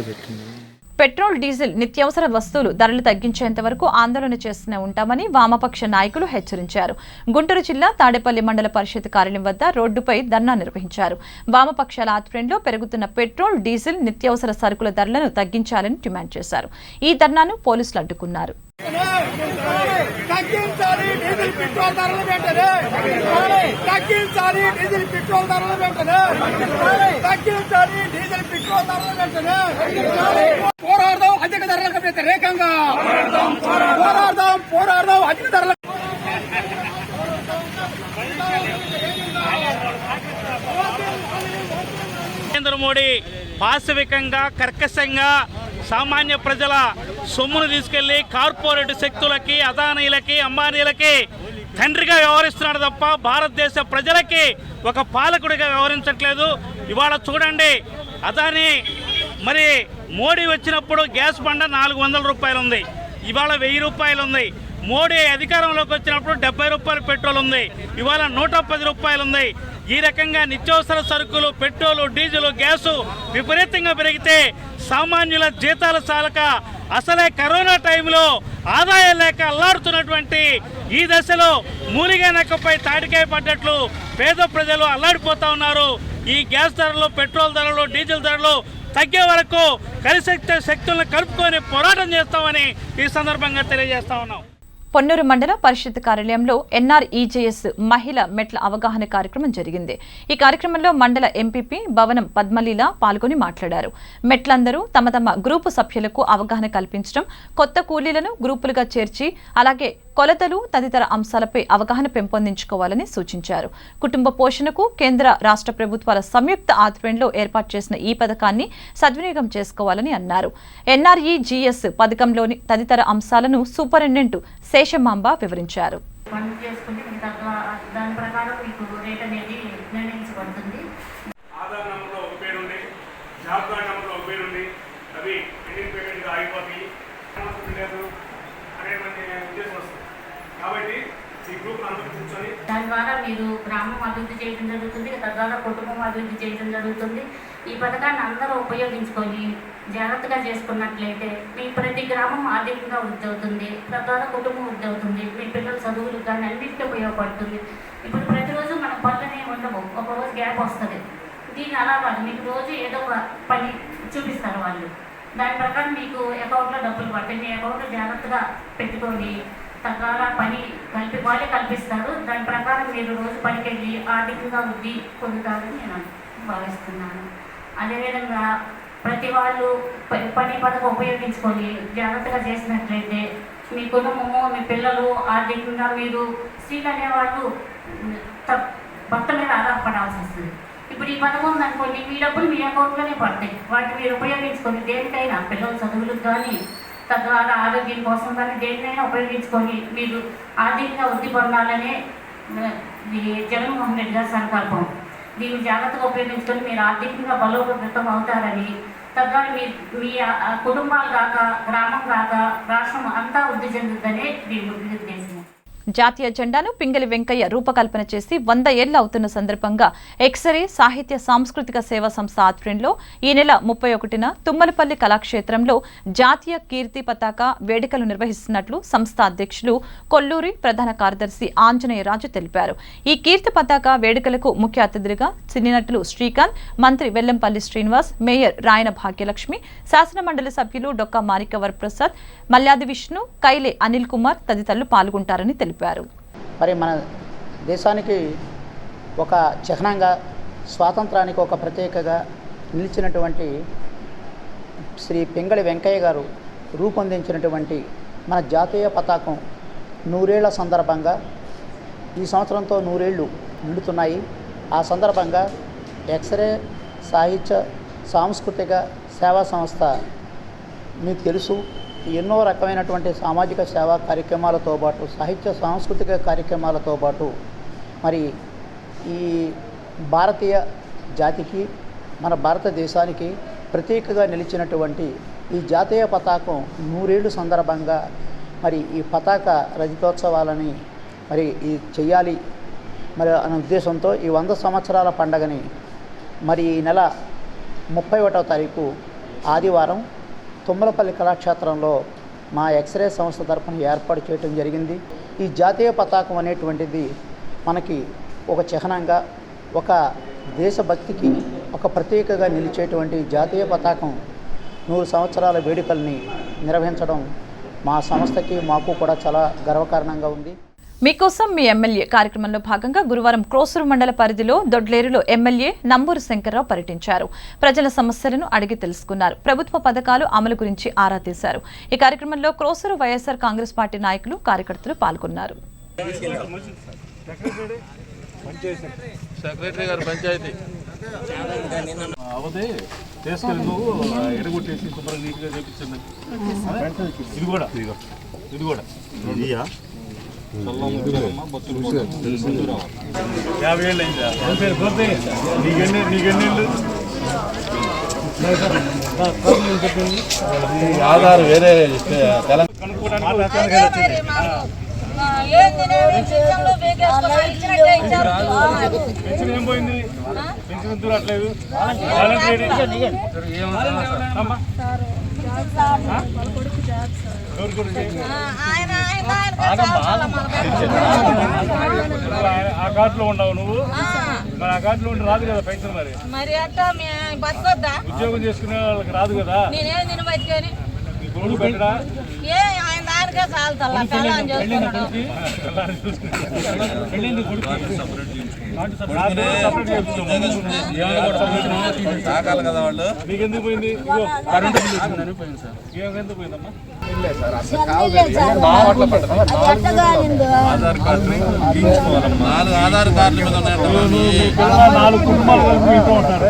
[SPEAKER 1] పెట్రోల్, డీజిల్, నిత్యావసర వస్తువులు ధరలు తగ్గించేంత వరకు ఆందోళన చేస్తూనే ఉంటామని వామపక్ష నాయకులు హెచ్చరించారు. గుంటూరు జిల్లా తాడేపల్లి మండల పరిషత్ కార్యాలయం వద్ద రోడ్డుపై ధర్నా నిర్వహించారు. వామపక్షాల ఆధ్వర్యంలో పెరుగుతున్న పెట్రోల్, డీజిల్, నిత్యావసర సరుకుల ధరలను తగ్గించాలని డిమాండ్ చేశారు. ఈ ధర్నాను పోలీసులు అడ్డుకున్నారు.
[SPEAKER 4] తగ్గించాలి డీజిల్ పెట్రోల్ ధరలు వెంటనే, తగ్గించాలి డీజిల్ పెట్రోల్ ధరలు వెంటనే, తగ్గించాలి డీజిల్ పెట్రోల్ ధరలు వెంటనే. పోరాడదాం అధిక ధరలకు వ్యతిరేకంగా, పోరాడదాం అధిక ధరలకు. నరేంద్ర మోడీ పాశవికంగా, కర్కశంగా సామాన్య ప్రజల సొమ్మును తీసుకెళ్లి కార్పొరేట్ శక్తులకి, అదానీలకి, అంబానీలకి తండ్రిగా వ్యవహరిస్తున్నాడు తప్ప భారతదేశ ప్రజలకి ఒక పాలకుడిగా వ్యవహరించట్లేదు. ఇవాళ చూడండి, అదానీ మరి మోడీ వచ్చినప్పుడు గ్యాస్ బండ 400 రూపాయలు ఉంది, ఇవాళ 1000 రూపాయలు ఉంది. మోడీ అధికారంలోకి వచ్చినప్పుడు 70 రూపాయలు పెట్రోల్ ఉంది, ఇవాళ 110 రూపాయలు ఉంది. ఈ రకంగా నిత్యావసర సరుకులు, పెట్రోలు, డీజిల్, గ్యాసు విపరీతంగా పెరిగితే సామాన్యుల జీతాలు చాలక అసలే కరోనా టైంలో ఆదాయం లేక అల్లాడుతున్నటువంటి ఈ దశలో మూలిగా నక్కపై తాటికాయ పడ్డట్లు పేద ప్రజలు అల్లాడిపోతా ఉన్నారు. ఈ గ్యాస్ ధరలు, పెట్రోల్ ధరలు, డీజిల్ ధరలు తగ్గే వరకు కలిసే శక్తులను కలుపుకొని పోరాటం చేస్తామని ఈ సందర్భంగా తెలియజేస్తా ఉన్నాం.
[SPEAKER 1] పొన్నూరు మండల పరిషత్ కార్యాలయంలో ఎన్ఆర్ఈజేఎస్ మహిళ మెట్ల అవగాహన కార్యక్రమం జరిగింది. ఈ కార్యక్రమంలో మండల ఎంపీపీ భవనం పద్మలీల పాల్గొని మాట్లాడారు. మెట్లందరూ తమ తమ గ్రూపు సభ్యులకు అవగాహన కల్పించడం, కొత్త కూలీలను గ్రూపులుగా చేర్చి అలాగే కొలతలు తదితర అంశాలపై అవగాహన పెంపొందించుకోవాలని సూచించారు. కుటుంబ పోషణకు కేంద్ర రాష్ట్ర ప్రభుత్వాల సంయుక్త ఆధ్వర్యంలో ఏర్పాటు చేసిన ఈ పథకాన్ని సద్వినియోగం చేసుకోవాలని అన్నారు. ఎన్ఆర్ఈజీఎస్ పథకంలోని తదితర అంశాలను సూపరింటెండెంట్ శేషమాంబ వివరించారు.
[SPEAKER 9] దాని ద్వారా మీరు గ్రామం అభివృద్ధి చేయడం జరుగుతుంది, తద్వారా కుటుంబం అభివృద్ధి చేయడం జరుగుతుంది. ఈ పథకాన్ని అందరూ ఉపయోగించుకొని జాగ్రత్తగా చేసుకున్నట్లయితే మీ ప్రతి గ్రామం ఆర్థికంగా వృద్ధి అవుతుంది, తద్వారా కుటుంబం వృద్ధి అవుతుంది, మీ పిల్లల చదువులకు కానీ అన్నింటికీ ఉపయోగపడుతుంది. ఇప్పుడు ప్రతిరోజు మన పనులనే ఉండవు, ఒకరోజు గ్యాప్ వస్తుంది. దీన్ని అలా కాదు, మీకు రోజు ఏదో ఒక పని చూపిస్తారు వాళ్ళు, దాని ప్రకారం మీకు అకౌంట్లో డబ్బులు పడతాయి. మీ అకౌంట్లో జాగ్రత్తగా పెట్టుకొని తద్వారా పని వాళ్ళే కల్పిస్తారు. దాని ప్రకారం మీరు రోజు పనికి వెళ్ళి ఆర్థికంగా వృద్ధి పొందుతారని నేను భావిస్తున్నాను. అదేవిధంగా ప్రతి వాళ్ళు పని పథకం ఉపయోగించుకొని జాగ్రత్తగా చేసినట్లయితే మీ కుటుంబము, మీ పిల్లలు ఆర్థికంగా మీరు స్త్రీలు అనేవాళ్ళు భర్త మీద ఆధారపడాల్సి వస్తుంది. ఇప్పుడు ఈ పథకం ఉందనుకోండి, మీ డబ్బులు మీ అకౌంట్లోనే పడతాయి. వాటిని మీరు ఉపయోగించుకొని దేనికైనా పిల్లల చదువులకు కానీ తద్వారా ఆరోగ్యం కోసం కానీ దేనినైనా ఉపయోగించుకొని మీరు ఆర్థికంగా వృద్ధి పొందాలనే జగన్మోహన్ రెడ్డి గారి సంకల్పం. దీన్ని జాగ్రత్తగా ఉపయోగించుకొని మీరు ఆర్థికంగా బలోపేతం అవుతారని, తద్వారా మీ కుటుంబాలు కాక గ్రామం కాక రాష్ట్రం అంతా వృద్ధి చెందుతుందనే దీని ఉద్దేశం.
[SPEAKER 1] జాతీయ జెండాను పింగళి వెంకయ్య రూపకల్పన చేసి 100 ఏళ్లు అవుతున్న సందర్భంగా ఎక్సరే సాహిత్య సాంస్కృతిక సేవా సంస్థ ఆధ్వర్యంలో ఈ నెల 31న తుమ్మలపల్లి కళాక్షేత్రంలో జాతీయ కీర్తి పతాక వేడుకలు నిర్వహిస్తున్నట్లు సంస్థ అధ్యక్షులు కొల్లూరి ప్రధాన కార్యదర్శి ఆంజనేయరాజు తెలిపారు. ఈ కీర్తి పతాక వేడుకలకు ముఖ్య అతిథులుగా సినీ నటులు శ్రీకాంత్, మంత్రి వెల్లంపల్లి శ్రీనివాస్, మేయర్ రాయన భాగ్యలక్ష్మి, శాసనమండలి సభ్యులు డొక్కా మాణిక్య వరప్రసాద్, మల్యాది విష్ణు, కైలే అనిల్ కుమార్ తదితరులు పాల్గొంటారని తెలిపారు.
[SPEAKER 12] మరి మన దేశానికి ఒక చిహ్నంగా, స్వాతంత్రానికి ఒక ప్రత్యేకగా నిలిచినటువంటి శ్రీ పింగళి వెంకయ్య గారు రూపొందించినటువంటి మన జాతీయ పతాకం 100 ఏళ్ల సందర్భంగా ఈ సంవత్సరంతో 100 ఏళ్ళు నిండుతున్నాయి. ఆ సందర్భంగా ఎక్సరే సాహిత్య సాంస్కృతిక సేవా సంస్థ మీకు తెలుసు ఎన్నో రకమైనటువంటి సామాజిక సేవా కార్యక్రమాలతో పాటు సాహిత్య సాంస్కృతిక కార్యక్రమాలతో పాటు మరి ఈ భారతీయ జాతికి మన భారతదేశానికి ప్రత్యేకగా నిలిచినటువంటి ఈ జాతీయ పతాకం 100 ఏళ్ళు సందర్భంగా మరి ఈ పతాక రజతోత్సవాలని మరి ఈ చెయ్యాలి మరి అనే ఉద్దేశంతో ఈ 100 సంవత్సరాల పండగని మరి ఈ నెల 31వ తారీఖు ఆదివారం తుమ్మలపల్లి కళాక్షేత్రంలో మా ఎక్స్రే సంస్థ తరఫున ఏర్పాటు చేయడం జరిగింది. ఈ జాతీయ పతాకం అనేటువంటిది మనకి ఒక చిహ్నంగా, ఒక దేశభక్తికి ఒక ప్రత్యేకగా నిలిచేటువంటి జాతీయ పతాకం 100 సంవత్సరాల వేడుకల్ని నిర్వహించడం మా సంస్థకి మాకు కూడా చాలా గర్వకారణంగా ఉంది.
[SPEAKER 1] మీకోసం మీ ఎమ్మెల్యే కార్యక్రమంలో భాగంగా గురువారం క్రోసూరు మండల పరిధిలో దొడ్లేరులో ఎమ్మెల్యే నంబూరు శంకర్రావు పర్యటించారు. ప్రజల సమస్యలను అడిగి తెలుసుకున్నారు. ప్రభుత్వ పథకాలు అమలు గురించి ఆరా తీశారు. ఈ కార్యక్రమంలో క్రోసూరు వైఎస్ఆర్ కాంగ్రెస్ పార్టీ నాయకులు, కార్యకర్తలు పాల్గొన్నారు.
[SPEAKER 4] ఆధార్ వేరే పోయింది, పెన్షన్ దూరట్లేదు. ఆ కార్డులో ఉండవు నువ్వు, మరి ఆ కార్డులో ఉండి రాదు కదా పెన్షన్.
[SPEAKER 13] మరి అట్టా బతకొద్దా?
[SPEAKER 4] ఉద్యోగం చేసుకునే వాళ్ళకి రాదు కదా.
[SPEAKER 13] నేనేం తిన బతికేని
[SPEAKER 4] కొడుకు పెట్టడా?
[SPEAKER 13] ఏ ఆయన దానికే చాలుతా పెళ్ళని చూసుకున్నాడు.
[SPEAKER 4] మీకెందుకు పోయింది? కరెంట్ పోయింది సార్. ఎందుకు పోయిందమ్మా?
[SPEAKER 11] ఆధార్ కార్డుల మీద
[SPEAKER 4] 4 కుటుంబాలు కలిపి ఇంట్లో ఉంటారు.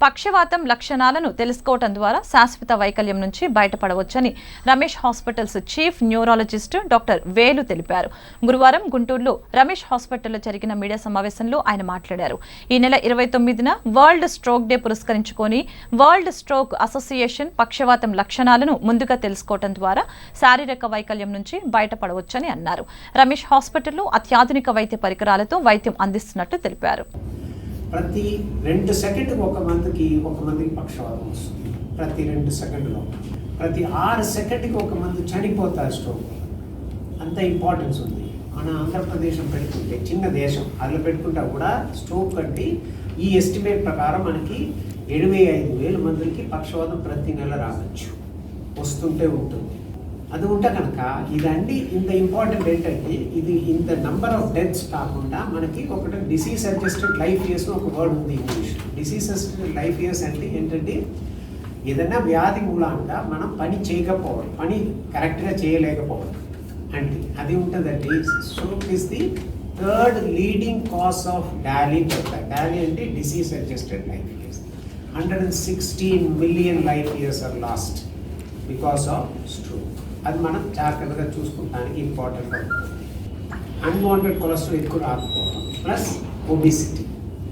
[SPEAKER 1] పక్షవాతం లక్షణాలను తెలుసుకోవటం ద్వారా శాశ్వత వైకల్యం నుంచి బయటపడవచ్చని Ramesh hospitals chief neurologist doctor Velu తెలిపారు. గురువారం గుంటూరులో రమేష్ హాస్పిటల్లో జరిగిన మీడియా సమావేశంలో ఆయన మాట్లాడారు. ఈ నెల 29న వరల్డ్ స్ట్రోక్ డే పురస్కరించుకొని వరల్డ్ స్ట్రోక్ అసోసియేషన్ పక్షవాతం లక్షణాలను ముందుగా తెలుసుకోవటం ద్వారా శారీరక వైకల్యం నుంచి బయటపడవచ్చని అన్నారు. రమేష్ హాస్పిటల్లో అత్యాధునిక వైద్య పరికరాలతో వైద్యం అందిస్తున్నట్టు తెలిపారు.
[SPEAKER 14] ప్రతి 2 సెకండ్కి ఒక మందికి పక్షవాతం వస్తుంది. ప్రతి 2 సెకండ్లో ప్రతి 6 సెకండ్కి ఒక మంది చనిపోతారు స్ట్రోక్. అంత ఇంపార్టెన్స్ ఉంది. మన ఆంధ్రప్రదేశం పెట్టుకుంటే చిన్న దేశం, అందులో పెట్టుకుంటా కూడా స్ట్రోక్ అంటే ఈ ఎస్టిమేట్ ప్రకారం మనకి 75,000 మందికి పక్షవాతం ప్రతి నెల రావచ్చు, వస్తుంటే ఉంటుంది. అది ఉంటే కనుక ఇదండి ఇంత ఇంపార్టెంట్ ఏంటంటే ఇది ఇంత నెంబర్ ఆఫ్ డెత్స్ కాకుండా మనకి ఒకటి డిసీజ్ అడ్జస్టెడ్ లైఫ్ ఇయర్స్ ఒక వర్డ్ ఉంది English. Disease adjusted life years అంటే ఏంటంటే ఏదైనా వ్యాధి మూలంగా మనం పని చేయకపోవడం, పని కరెక్ట్గా చేయలేకపోవడం అంటే అది ఉంటుందండి. Stroke is the 3rd leading cause of Dolly చెప్తారు. డాలీ అంటే disease adjusted life years. 116 million life years or last because of stroke. అది మనం జాగ్రత్తగా చూసుకుంటానికి ఇంపార్టెంట్ అవుతుంది. అన్వాంటెడ్ కొలెస్ట్రాల్ ఎక్కువ రాకపోవడం ప్లస్ ఒబిసిటీ,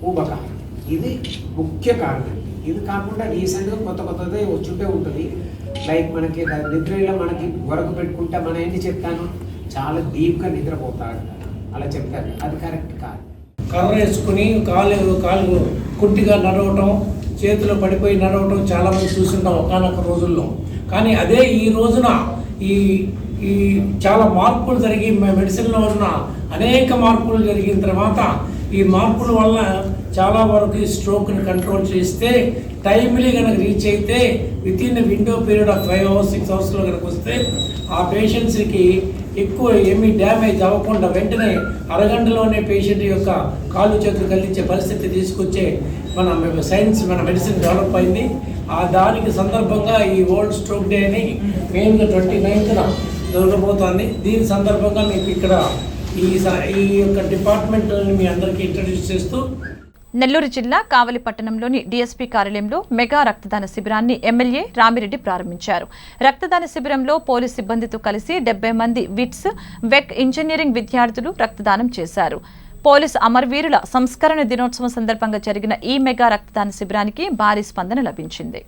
[SPEAKER 14] ఊబకాయం, ఇది ముఖ్య కారణం. ఇది కాకుండా రీసెంట్గా కొత్తదే వచ్చుంటే ఉంటుంది. లైక్ మనకి నిద్రలో మనకి వరకు పెట్టుకుంటే మనం ఏంటి చెప్తాను, చాలా డీప్గా నిద్రపోతాడు అలా చెప్తారు. అది కరెక్ట్ కాదు.
[SPEAKER 4] కర్ర వేసుకుని కాలు కుంటిగా నడవటం, చేతిలో పడిపోయి నడవటం చాలా మంది చూస్తుంటాం ఒకనొక రోజుల్లో. కానీ అదే ఈ రోజున ఈ చాలా మార్పులు జరిగి మెడిసిన్లో ఉన్న అనేక మార్పులు జరిగిన తర్వాత ఈ మార్పుల వల్ల చాలా వరకు ఈ స్ట్రోక్ని కంట్రోల్ చేస్తే టైమ్లీ కనుక రీచ్ అయితే within window period of 5 hours 6 hoursలో కనుక వస్తే ఆ పేషెంట్స్కి ఎక్కువ ఏమీ డ్యామేజ్ అవ్వకుండా వెంటనే అరగంటలోనే పేషెంట్ యొక్క కాళ్ళు చేతులు కదిలించే పరిస్థితి తీసుకొచ్చే మన సైన్స్ మన మెడిసిన్ డెవలప్ అయింది. ఆ దానికి సందర్భంగా ఈ వరల్డ్ స్ట్రోక్ డే అని మెయిన్గా 29న జరగబోతోంది. దీని సందర్భంగా మీకు ఇక్కడ ఈ యొక్క డిపార్ట్మెంట్ మీ అందరికీ ఇంట్రడ్యూస్ చేస్తూ
[SPEAKER 1] నెల్లూరు జిల్లా కావలి పట్టణంలోని డీఎస్పీ కార్యాలయంలో మెగా రక్తదాన శిబిరాన్ని ఎమ్మెల్యే రామిరెడ్డి ప్రారంభించారు. రక్తదాన శిబిరంలో పోలీస్ సిబ్బందితో కలిసి 70 మంది విట్స్, వెక్ ఇంజనీరింగ్ విద్యార్థులు రక్తదానం చేశారు. పోలీసు అమరవీరుల సంస్కరణ దినోత్సవం సందర్భంగా జరిగిన ఈ మెగా రక్తదాన శిబిరానికి భారీ స్పందన లభించింది.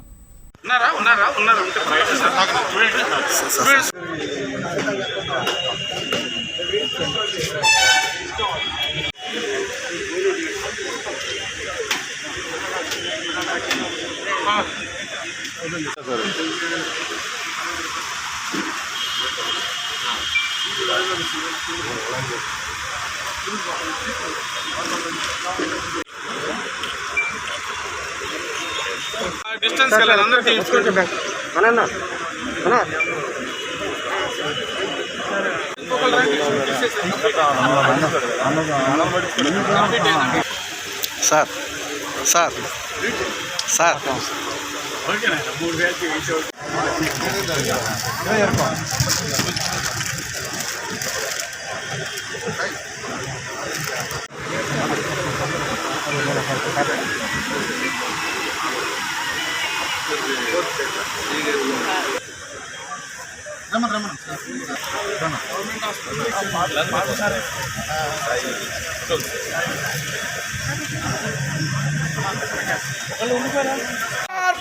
[SPEAKER 4] డిస్టెన్స్ వెళ్ళాలి అందరికీ
[SPEAKER 6] సార్ సార్ సార్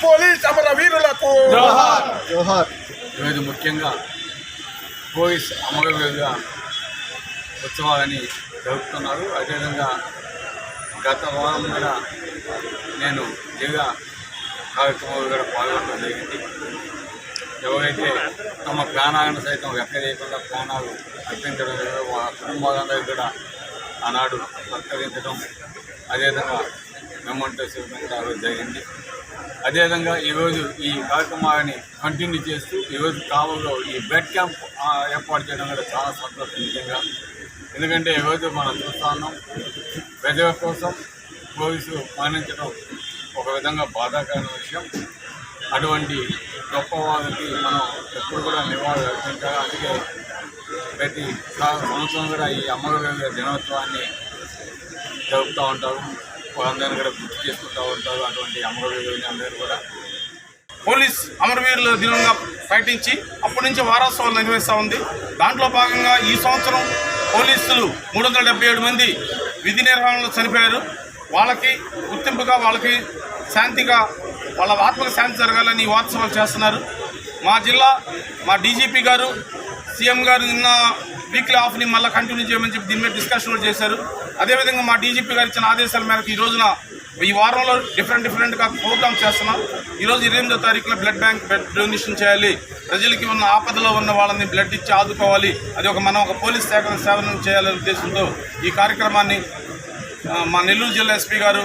[SPEAKER 4] పోలీస్ అమరవీరులకు జోహార్ జోహార్.
[SPEAKER 11] ఈరోజు ముఖ్యంగా పోలీస్ అమరవీరుల ఉత్సవాలని జరుపుతున్నారు. అదేవిధంగా గత వారం కూడా నేను యోగా కార్యక్రమాలు కూడా పాల్గొనడం జరిగింది. ఎవరైతే తమ ప్రాణాలను సైతం లెక్క చేయకుండా ప్రాణాలు అర్పించడం, వాళ్ళ కుటుంబాలందరూ కూడా ఆనాడు సత్కరించడం, అదేవిధంగా మెమోంటోస్ ఇవ్వడం కూడా జరిగింది. అదేవిధంగా ఈరోజు ఈ కార్యక్రమాన్ని కంటిన్యూ చేస్తూ ఈరోజు కావల్లో ఈ బ్లడ్ క్యాంప్ ఏర్పాటు చేయడం కూడా చాలా సంతోషం నిజంగా. ఎందుకంటే ఈరోజు మనం చూస్తా ఉన్నాం, ప్రజల కోసం పోలీసులు మరణించడం ఒక విధంగా బాధాకరమైన విషయం. అటువంటి గొప్ప వాళ్ళకి మనం ఎప్పుడు కూడా నివాళులు అర్పించాలి. అందుకే ప్రతి సంవత్సరం కూడా ఈ అమరవీరుల దినోత్సవాన్ని జరుపుతూ ఉంటారు, వాళ్ళందరినీ కూడా గుర్తు చేసుకుంటూ ఉంటారు. అటువంటి అమరవీరులని అందరూ కూడా
[SPEAKER 4] పోలీస్ అమరవీరుల దినంగా ప్రకటించి అప్పటి నుంచి వారోత్సవాలు నిర్వహిస్తూ ఉంది. దాంట్లో భాగంగా ఈ సంవత్సరం పోలీసులు 377 మంది విధి నిర్వహణలో చనిపోయారు. వాళ్ళకి గుర్తింపుగా, వాళ్ళకి శాంతిగా, వాళ్ళ ఆత్మకు శాంతి జరగాలని ఈ వారోత్సవాలు చేస్తున్నారు. మా జిల్లా, మా డీజీపీ గారు, సీఎం గారు నిన్న వీక్లీ ఆఫ్ని మళ్ళీ కంటిన్యూ చేయమని చెప్పి దీని మీద డిస్కషన్ చేశారు. అదేవిధంగా మా డీజీపీ గారు ఇచ్చిన ఆదేశాల మేరకు ఈ రోజున ఈ వారంలో డిఫరెంట్గా ప్రోగ్రామ్స్ చేస్తున్నాం. ఈరోజు 28వ తారీఖున బ్లడ్ బ్యాంక్ డొనేషన్ చేయాలి, ప్రజలకి ఉన్న ఆపదలో ఉన్న వాళ్ళని బ్లడ్ ఇచ్చి ఆదుకోవాలి, అది మనం ఒక పోలీస్ సేవను చేయాలనే ఉద్దేశంతో ఈ కార్యక్రమాన్ని మా నెల్లూరు జిల్లా ఎస్పీ గారు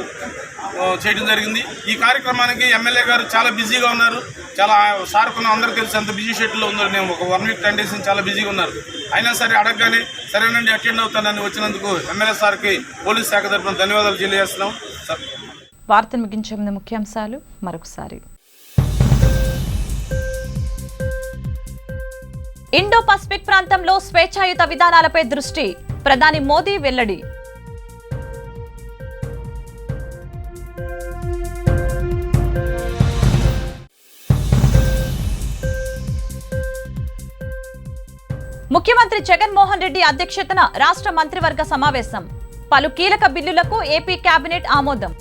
[SPEAKER 4] చేయడం జరిగింది. ఈ కార్యక్రమానికి ఎమ్మెల్యే గారు చాలా బిజీగా ఉన్నారు. చాలా సార్కున్న అందరికీ తెలిసి అంత బిజీ షెడ్యూల్లో ఉన్నారు. నేను ఒక 1 వీక్ 10 డేస్ నుంచి చాలా బిజీగా ఉన్నారు. అయినా సరే అడగగానే సరేనండి అటెండ్ అవుతానని వచ్చినందుకు ఎమ్మెల్యే సార్కి పోలీస్ శాఖ తరఫున ధన్యవాదాలు తెలియజేస్తున్నాం.
[SPEAKER 1] వార్తను ముగించే ముందు ముఖ్యాంశాలు మరొకసారి. ఇండో పసిఫిక్ ప్రాంతంలో స్వేచ్ఛాయుత విధానాలపై దృష్టి, ప్రధాని మోదీ వెల్లడి. ముఖ్యమంత్రి జగన్మోహన్ రెడ్డి అధ్యక్షతన రాష్ట్ర మంత్రివర్గ సమావేశం, పలు కీలక బిల్లులకు ఏపీ కేబినెట్ ఆమోదం.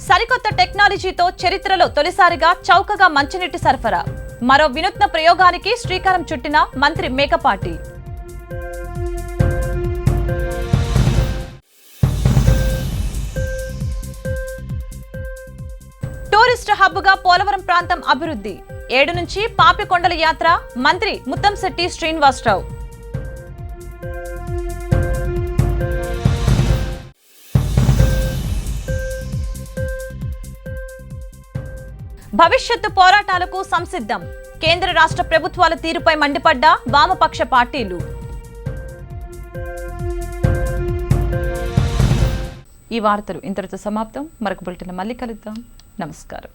[SPEAKER 1] సరికొత్త టెక్నాలజీతో చరిత్రలో తొలిసారిగా చౌకగా మంచినీటి సరఫరా, మరో వినూత్న ప్రయోగానికి శ్రీకారం చుట్టిన మంత్రి మేకపాటి. టూరిస్ట్ హబ్గా పోలవరం ప్రాంతం అభివృద్ధి, 7 నుంచి పాపికొండల యాత్ర, మంత్రి ముత్తంశెట్టి శ్రీనివాసరావు. భవిష్యత్తు పోరాటాలకు సంసిద్ధం, కేంద్ర రాష్ట్ర ప్రభుత్వాల తీరుపై మండిపడ్డ వామపక్ష పార్టీలు. ఈ వార్తలు ఇంతటితో సమాప్తం. మరొక బులెటిన్ మళ్ళీ కలుద్దాం. నమస్కారం.